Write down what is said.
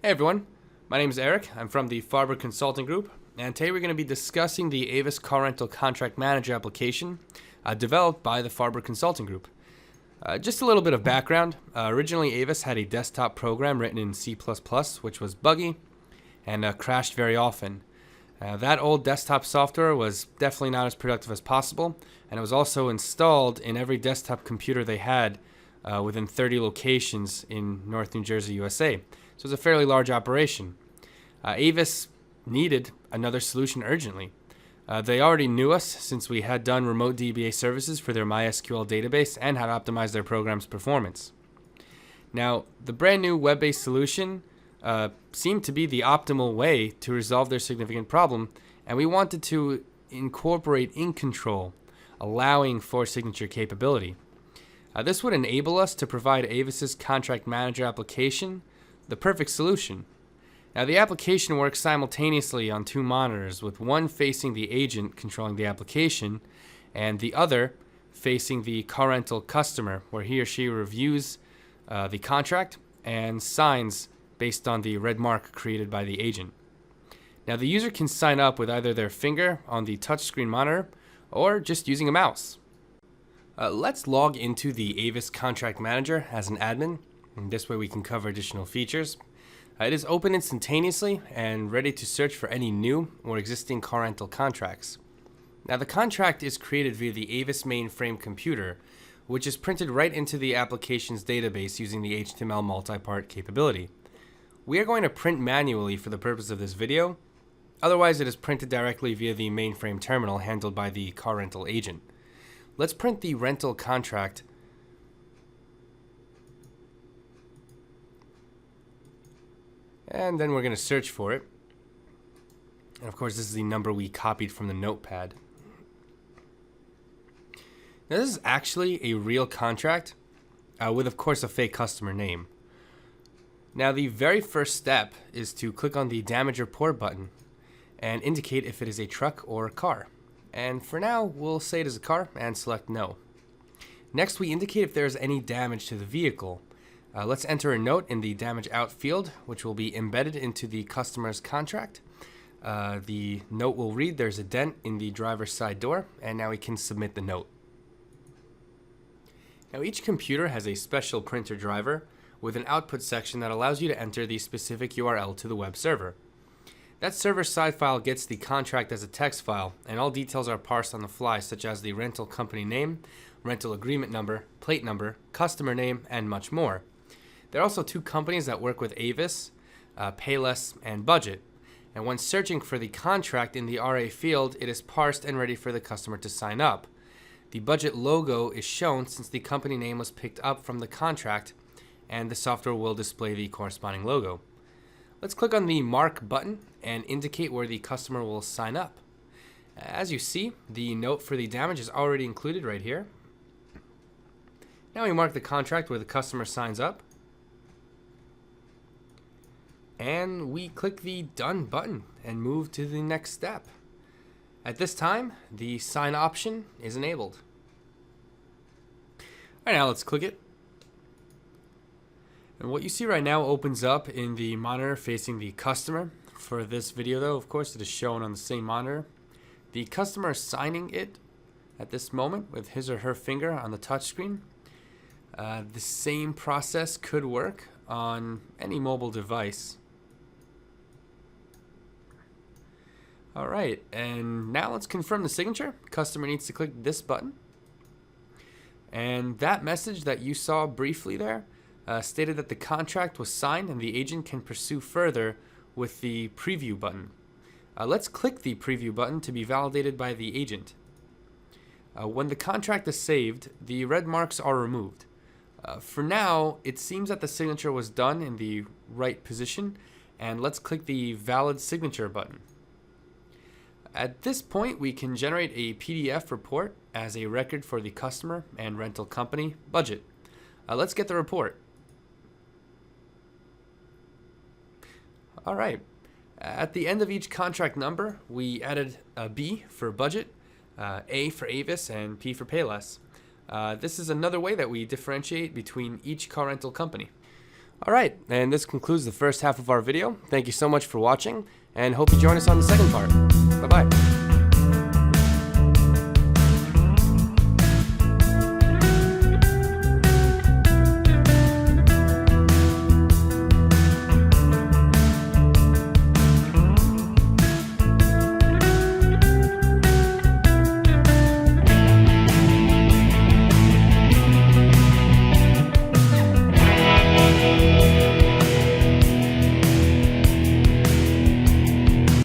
Hey everyone, my name is Eric. I'm from the Farber Consulting Group, and today we're going to be discussing the Avis Car Rental Contract Manager application developed by the Farber Consulting Group. Just a little bit of background. Originally, Avis had a desktop program written in C++, which was buggy and crashed very often. That old desktop software was definitely not as productive as possible, and it was also installed in every desktop computer they had within 30 locations in North New Jersey, USA. So it was a fairly large operation. Avis needed another solution urgently. They already knew us since we had done remote DBA services for their MySQL database and had optimized their program's performance. Now, the brand new web-based solution seemed to be the optimal way to resolve their significant problem, and we wanted to incorporate ink control, allowing for signature capability. This would enable us to provide Avis's contract manager application the perfect solution. Now, the application works simultaneously on two monitors, with one facing the agent controlling the application and the other facing the car rental customer, where he or she reviews the contract and signs based on the red mark created by the agent. Now, the user can sign up with either their finger on the touchscreen monitor or just using a mouse. Let's log into the Avis Contract Manager as an admin. And this way we can cover additional features. It is open instantaneously and ready to search for any new or existing car rental contracts. Now, the contract is created via the Avis mainframe computer, which is printed right into the application's database using the HTML multi-part capability. We are going to print manually for the purpose of this video. Otherwise, it is printed directly via the mainframe terminal handled by the car rental agent. Let's print the rental contract. And then we're going to search for it. And of course, this is the number we copied from the notepad. Now, this is actually a real contract with, of course, a fake customer name. Now, the very first step is to click on the damage report button and indicate if it is a truck or a car. And for now, we'll say it is a car and select no. Next, we indicate if there is any damage to the vehicle. Let's enter a note in the damage out field, which will be embedded into the customer's contract. The note will read there's a dent in the driver's side door, and now we can submit the note. Now, each computer has a special printer driver with an output section that allows you to enter the specific URL to the web server. That server-side file gets the contract as a text file, and all details are parsed on the fly, such as the rental company name, rental agreement number, plate number, customer name, and much more. There are also two companies that work with Avis, Payless, and Budget. And when searching for the contract in the RA field, it is parsed and ready for the customer to sign up. The Budget logo is shown since the company name was picked up from the contract, and the software will display the corresponding logo. Let's click on the Mark button and indicate where the customer will sign up. As you see, the note for the damage is already included right here. Now we mark the contract where the customer signs up. And we click the Done button and move to the next step. At this time, the sign option is enabled. Alright, now let's click it. And what you see right now opens up in the monitor facing the customer. For this video though, of course, it is shown on the same monitor. The customer is signing it at this moment with his or her finger on the touchscreen. The same process could work on any mobile device. Alright, and now let's confirm the signature. Customer needs to click this button. And that message that you saw briefly there stated that the contract was signed and the agent can pursue further with the preview button. Let's click the preview button to be validated by the agent. When the contract is saved, the red marks are removed. For now, it seems that the signature was done in the right position, and let's click the valid signature button. At this point, we can generate a PDF report as a record for the customer and rental company budget. Let's get the report. All right. At the end of each contract number, we added a B for budget, A for Avis, and P for Payless. This is another way that we differentiate between each car rental company. Alright, and this concludes the first half of our video. Thank you so much for watching, and hope you join us on the second part. Bye-bye.